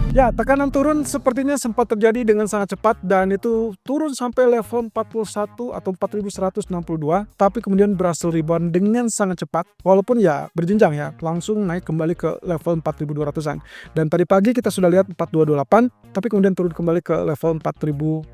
Ya, tekanan turun sepertinya sempat terjadi dengan sangat cepat dan itu turun sampai level 41 atau 4162, tapi kemudian berhasil rebound dengan sangat cepat. Walaupun ya berjenjang ya, langsung naik kembali ke level 4200-an. Dan tadi pagi kita sudah lihat 4228, tapi kemudian turun kembali ke level 4200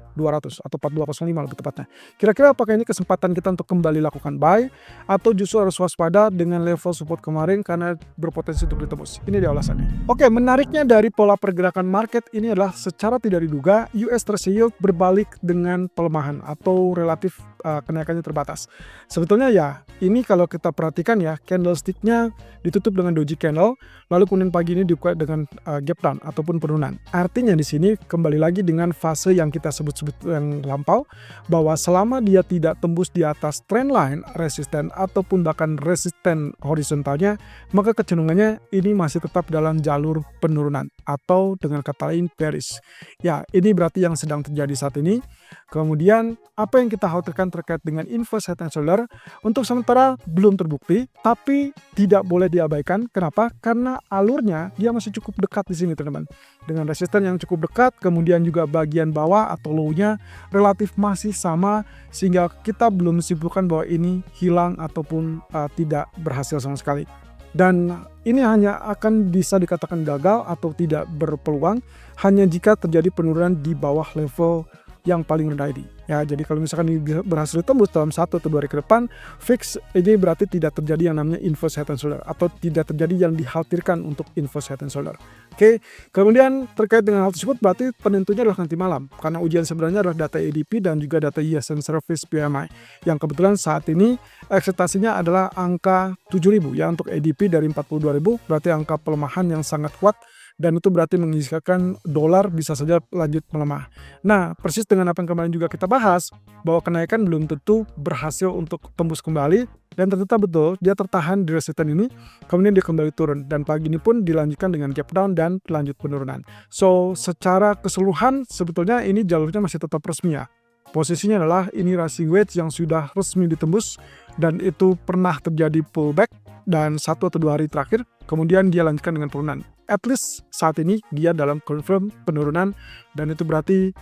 atau 4205 lebih tepatnya. Kira-kira apakah ini kesempatan kita untuk kembali lakukan buy atau justru harus waspada dengan level support kemarin karena berpotensi untuk ditembus? Ini dia alasannya. Oke, menariknya dari pola pergerakan market ini adalah secara tidak diduga US Treasury Yield berbalik dengan pelemahan atau relatif kenaikannya terbatas. Sebetulnya ya, ini kalau kita perhatikan ya, candlestick-nya ditutup dengan doji candle, lalu kemudian pagi ini dibuka dengan gap down ataupun penurunan. Artinya di sini kembali lagi dengan fase yang kita sebut yang lampau, bahwa selama dia tidak tembus di atas trendline resisten ataupun bahkan resisten horizontalnya, maka kecenderungannya ini masih tetap dalam jalur penurunan atau dengan kata lain bearish. Ya, ini berarti yang sedang terjadi saat ini. Kemudian apa yang kita khawatirkan terkait dengan inverse head and shoulder untuk sementara belum terbukti, tapi tidak boleh diabaikan. Kenapa? Karena alurnya dia masih cukup dekat di sini, teman-teman. Dengan resisten yang cukup dekat, kemudian juga bagian bawah atau low-nya relatif masih sama, sehingga kita belum simpulkan bahwa ini hilang ataupun tidak berhasil sama sekali. Dan ini hanya akan bisa dikatakan gagal atau tidak berpeluang hanya jika terjadi penurunan di bawah level yang paling rendah ini. Ya, jadi kalau misalkan ini berhasil ditembus dalam 1 atau 2 hari ke depan, fix ini berarti tidak terjadi yang namanya inverse head and shoulder atau tidak terjadi yang dikhawatirkan untuk inverse head and shoulder. Oke, kemudian terkait dengan hal tersebut berarti penentunya adalah nanti malam, karena ujian sebenarnya adalah data ADP dan juga data ISM Service PMI yang kebetulan saat ini ekspektasinya adalah angka 7.000 ya untuk ADP dari 42.000, berarti angka pelemahan yang sangat kuat. Dan itu berarti mengisyaratkan dolar bisa saja lanjut melemah. Nah, persis dengan apa yang kemarin juga kita bahas, bahwa kenaikan belum tentu berhasil untuk tembus kembali, dan ternyata betul dia tertahan di resisten ini, kemudian dia kembali turun, dan pagi ini pun dilanjutkan dengan gap down dan lanjut penurunan. So, secara keseluruhan sebetulnya ini jalurnya masih tetap resmi ya. Posisinya adalah ini rising wedge yang sudah resmi ditembus, dan itu pernah terjadi pullback, dan 1 atau 2 hari terakhir, kemudian dia lanjutkan dengan penurunan. At least saat ini dia dalam confirm penurunan, dan itu berarti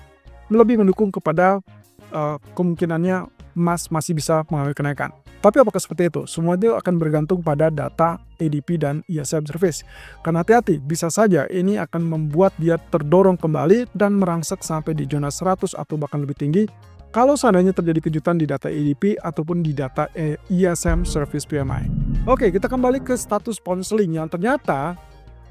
lebih mendukung kepada kemungkinannya emas masih bisa mengalami kenaikan. Tapi apakah seperti itu? Semua itu akan bergantung pada data ADP dan ISM Service. Karena hati-hati, bisa saja ini akan membuat dia terdorong kembali dan merangsek sampai di zona 100 atau bahkan lebih tinggi kalau seandainya terjadi kejutan di data ADP ataupun di data ISM Service PMI. Oke, kita kembali ke status pound sterling yang ternyata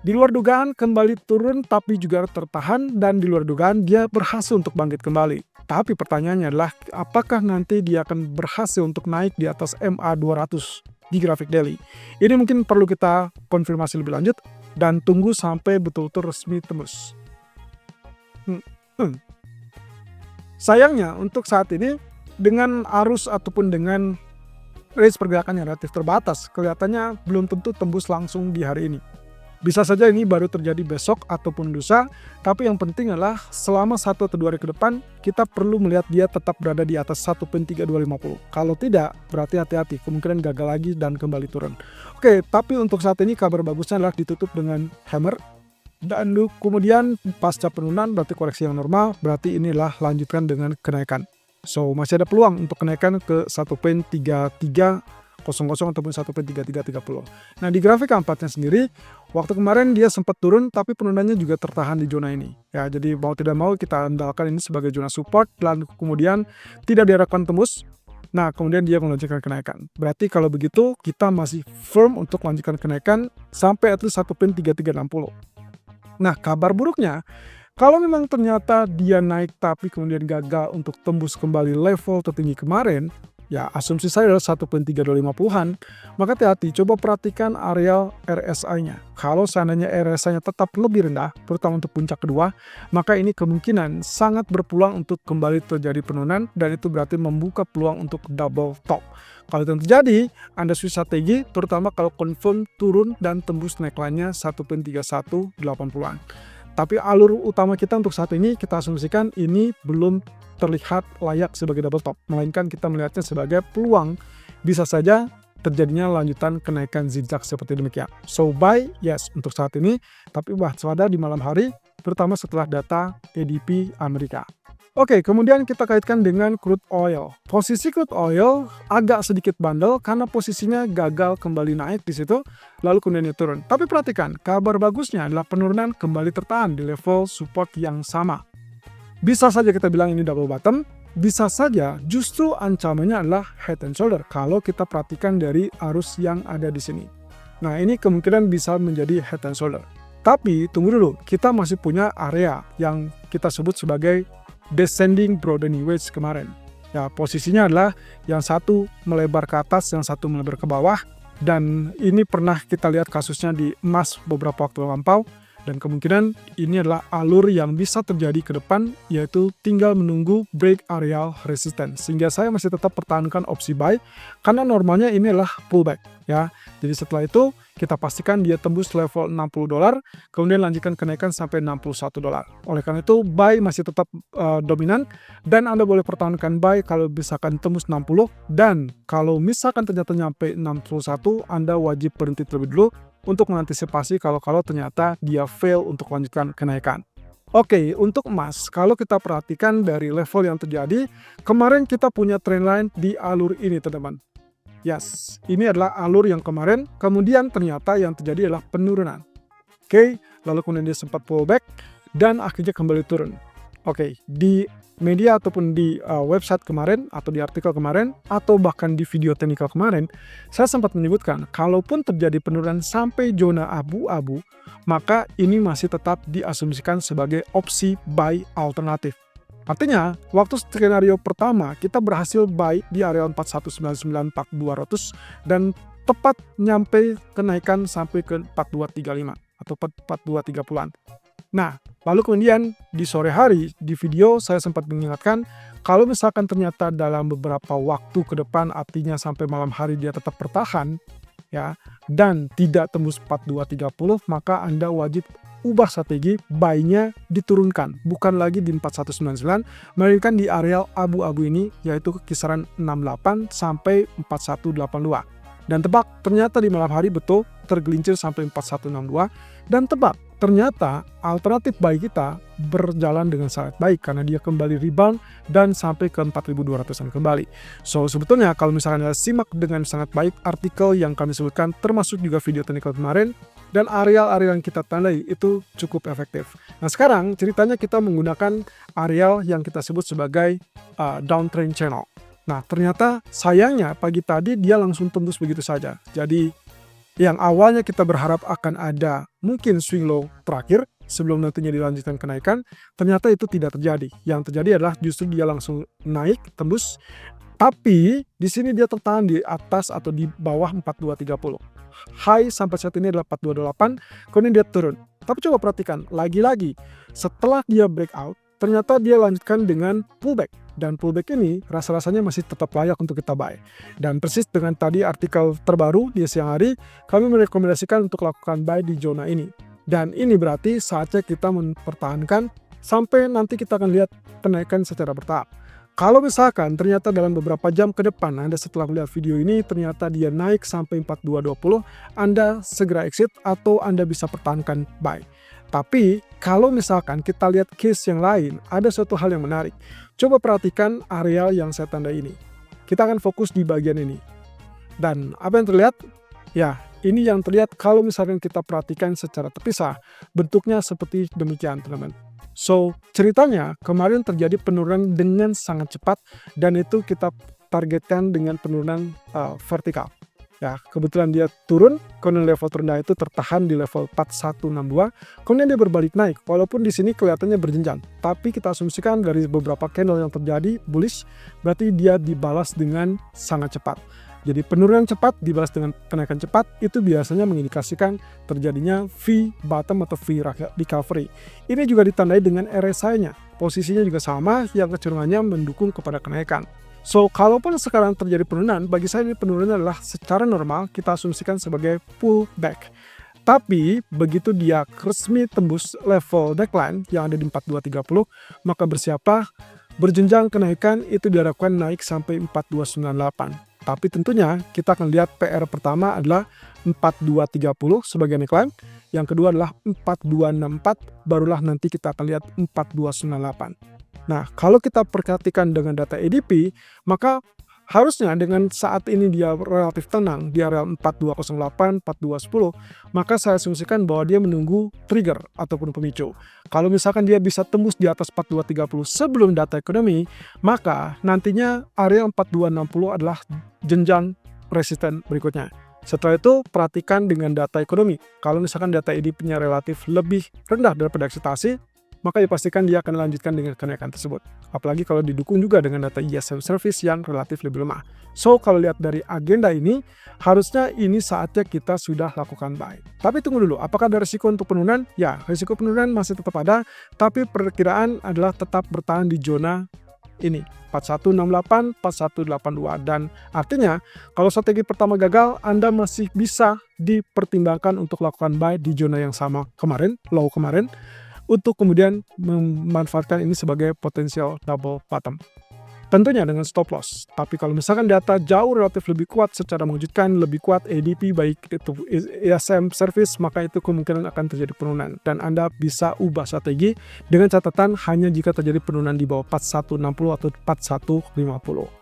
di luar dugaan kembali turun tapi juga tertahan, dan di luar dugaan dia berhasil untuk bangkit kembali. Tapi pertanyaannya adalah apakah nanti dia akan berhasil untuk naik di atas MA 200 di grafik daily. Ini mungkin perlu kita konfirmasi lebih lanjut dan tunggu sampai betul-betul resmi tembus. Sayangnya untuk saat ini dengan arus ataupun dengan range pergerakan yang relatif terbatas, kelihatannya belum tentu tembus langsung di hari ini. Bisa saja ini baru terjadi besok ataupun lusa, tapi yang penting adalah selama 1 atau 2 hari ke depan, kita perlu melihat dia tetap berada di atas 1.3250. Kalau tidak, berarti hati-hati, kemungkinan gagal lagi dan kembali turun. Oke, tapi untuk saat ini kabar bagusnya adalah ditutup dengan hammer, dan kemudian pasca penurunan berarti koreksi yang normal, berarti inilah lanjutkan dengan kenaikan. So, masih ada peluang untuk kenaikan ke 1.3300 ataupun 1.3330. Nah, di grafik keempatnya sendiri, waktu kemarin dia sempat turun tapi penurunannya juga tertahan di zona ini. Ya, jadi mau tidak mau kita andalkan ini sebagai zona support dan kemudian tidak diharapkan tembus. Nah, kemudian dia melanjutkan kenaikan. Berarti kalau begitu kita masih firm untuk melanjutkan kenaikan sampai at least 1.3360. Nah, kabar buruknya, kalau memang ternyata dia naik tapi kemudian gagal untuk tembus kembali level tertinggi kemarin, ya asumsi saya adalah 1.3250-an, maka hati-hati, coba perhatikan area RSI-nya. Kalau seandainya RSI-nya tetap lebih rendah, terutama untuk puncak kedua, maka ini kemungkinan sangat berpeluang untuk kembali terjadi penurunan, dan itu berarti membuka peluang untuk double top. Kalau itu terjadi, Anda switch strategi, terutama kalau confirm turun dan tembus neckline-nya 1.3180-an. Tapi alur utama kita untuk saat ini, kita asumsikan ini belum terlihat layak sebagai double top, melainkan kita melihatnya sebagai peluang bisa saja terjadinya lanjutan kenaikan zigzag seperti demikian. So buy, yes, untuk saat ini, tapi waspada di malam hari terutama setelah data ADP Amerika. Oke, kemudian kita kaitkan dengan crude oil. Posisi crude oil agak sedikit bandel karena posisinya gagal kembali naik di situ, lalu kemudian dia turun. Tapi perhatikan, kabar bagusnya adalah penurunan kembali tertahan di level support yang sama. Bisa saja kita bilang ini double bottom, bisa saja justru ancamannya adalah head and shoulder kalau kita perhatikan dari arus yang ada di sini. Nah, ini kemungkinan bisa menjadi head and shoulder. Tapi tunggu dulu, kita masih punya area yang kita sebut sebagai descending broadening wedge kemarin. Ya, posisinya adalah yang satu melebar ke atas, yang satu melebar ke bawah, dan ini pernah kita lihat kasusnya di emas beberapa waktu lampau, dan kemungkinan ini adalah alur yang bisa terjadi ke depan, yaitu tinggal menunggu break areal resistance. Sehingga saya masih tetap pertahankan opsi buy, karena normalnya ini adalah pullback. Ya, jadi setelah itu kita pastikan dia tembus level $60, kemudian lanjutkan kenaikan sampai $61. Oleh karena itu buy masih tetap dominan, dan Anda boleh pertahankan buy kalau misalkan tembus 60, dan kalau misalkan ternyata nyampe 61, Anda wajib berhenti terlebih dulu untuk mengantisipasi kalau ternyata dia fail untuk lanjutkan kenaikan. Oke, untuk emas, kalau kita perhatikan dari level yang terjadi, kemarin kita punya trendline di alur ini, teman-teman. Yes, ini adalah alur yang kemarin, kemudian ternyata yang terjadi adalah penurunan. Oke, lalu kemudian dia sempat pullback, dan akhirnya kembali turun. Oke, di media ataupun di website kemarin, atau di artikel kemarin, atau bahkan di video teknikal kemarin, saya sempat menyebutkan, kalaupun terjadi penurunan sampai zona abu-abu, maka ini masih tetap diasumsikan sebagai opsi buy alternatif. Artinya, waktu skenario pertama, kita berhasil buy di area 4199-4200, dan tepat nyampe kenaikan sampai ke 4235, atau 4230-an. Nah, lalu kemudian di sore hari di video saya sempat mengingatkan kalau misalkan ternyata dalam beberapa waktu ke depan, artinya sampai malam hari dia tetap bertahan ya, dan tidak tembus 4230, maka Anda wajib ubah strategi, buy-nya diturunkan, bukan lagi di 4199, melainkan di area abu-abu ini, yaitu kisaran 68 sampai 4182. Dan tebak, ternyata di malam hari betul tergelincir sampai 4162, dan tebak, ternyata alternatif buy kita berjalan dengan sangat baik karena dia kembali rebound dan sampai ke 4.200-an kembali. So, sebetulnya kalau misalnya Anda simak dengan sangat baik artikel yang kami sebutkan, termasuk juga video teknikal kemarin, dan areal-areal yang kita tandai itu cukup efektif. Nah, sekarang ceritanya kita menggunakan areal yang kita sebut sebagai downtrend channel. Nah, ternyata sayangnya pagi tadi dia langsung tembus begitu saja. Jadi yang awalnya kita berharap akan ada mungkin swing low terakhir sebelum nantinya dilanjutkan kenaikan, ternyata itu tidak terjadi. Yang terjadi adalah justru dia langsung naik, tembus, tapi di sini dia tertahan di atas atau di bawah 4230. High sampai saat ini adalah 428, kemudian dia turun. Tapi coba perhatikan, lagi-lagi setelah dia breakout, ternyata dia lanjutkan dengan pullback. Dan pullback ini rasa-rasanya masih tetap layak untuk kita buy. Dan persis dengan tadi artikel terbaru di siang hari, kami merekomendasikan untuk lakukan buy di zona ini. Dan ini berarti saatnya kita mempertahankan sampai nanti kita akan lihat kenaikan secara bertahap. Kalau misalkan ternyata dalam beberapa jam ke depan Anda setelah melihat video ini ternyata dia naik sampai 4220, Anda segera exit atau Anda bisa pertahankan buy. Tapi kalau misalkan kita lihat case yang lain, ada suatu hal yang menarik. Coba perhatikan area yang saya tanda ini. Kita akan fokus di bagian ini. Dan apa yang terlihat? Ya, ini yang terlihat kalau misalkan kita perhatikan secara terpisah. Bentuknya seperti demikian, teman-teman. So, ceritanya kemarin terjadi penurunan dengan sangat cepat dan itu kita targetkan dengan penurunan vertikal. Ya, kebetulan dia turun, kemudian level terendah itu tertahan di level 4162, kemudian dia berbalik naik, walaupun di sini kelihatannya berjenjang. Tapi kita asumsikan dari beberapa candle yang terjadi bullish, berarti dia dibalas dengan sangat cepat. Jadi penurunan cepat dibalas dengan kenaikan cepat, itu biasanya mengindikasikan terjadinya V bottom atau V recovery. Ini juga ditandai dengan RSI-nya, posisinya juga sama, yang kecenderungannya mendukung kepada kenaikan. So, kalaupun sekarang terjadi penurunan, bagi saya ini penurunan adalah secara normal kita asumsikan sebagai pullback. Tapi, begitu dia resmi tembus level neckline yang ada di 4230, maka bersiaplah berjenjang kenaikan itu diharapkan naik sampai 4298. Tapi tentunya kita akan lihat PR pertama adalah 4230 sebagai neckline, yang kedua adalah 4264, barulah nanti kita akan lihat 4298. Nah, kalau kita perhatikan dengan data ADP, maka harusnya dengan saat ini dia relatif tenang di area 4208, 4210, maka saya asumsikan bahwa dia menunggu trigger ataupun pemicu. Kalau misalkan dia bisa tembus di atas 4230 sebelum data ekonomi, maka nantinya area 4260 adalah jenjang resisten berikutnya. Setelah itu, perhatikan dengan data ekonomi. Kalau misalkan data ADP-nya relatif lebih rendah daripada ekspektasi, maka dipastikan dia akan lanjutkan dengan kenaikan tersebut. Apalagi kalau didukung juga dengan data ISM service yang relatif lebih lemah. So, kalau lihat dari agenda ini, harusnya ini saatnya kita sudah lakukan buy. Tapi tunggu dulu, apakah ada risiko untuk penurunan? Ya, risiko penurunan masih tetap ada, tapi perkiraan adalah tetap bertahan di zona ini, 4168, 4182. Dan artinya, kalau strategi pertama gagal, Anda masih bisa dipertimbangkan untuk lakukan buy di zona yang sama kemarin, low kemarin, untuk kemudian memanfaatkan ini sebagai potensial double bottom. Tentunya dengan stop loss. Tapi kalau misalkan data jauh relatif lebih kuat secara mengejutkan, lebih kuat ADP baik itu ISM service, maka itu kemungkinan akan terjadi penurunan. Dan Anda bisa ubah strategi dengan catatan hanya jika terjadi penurunan di bawah 4160 atau 4150.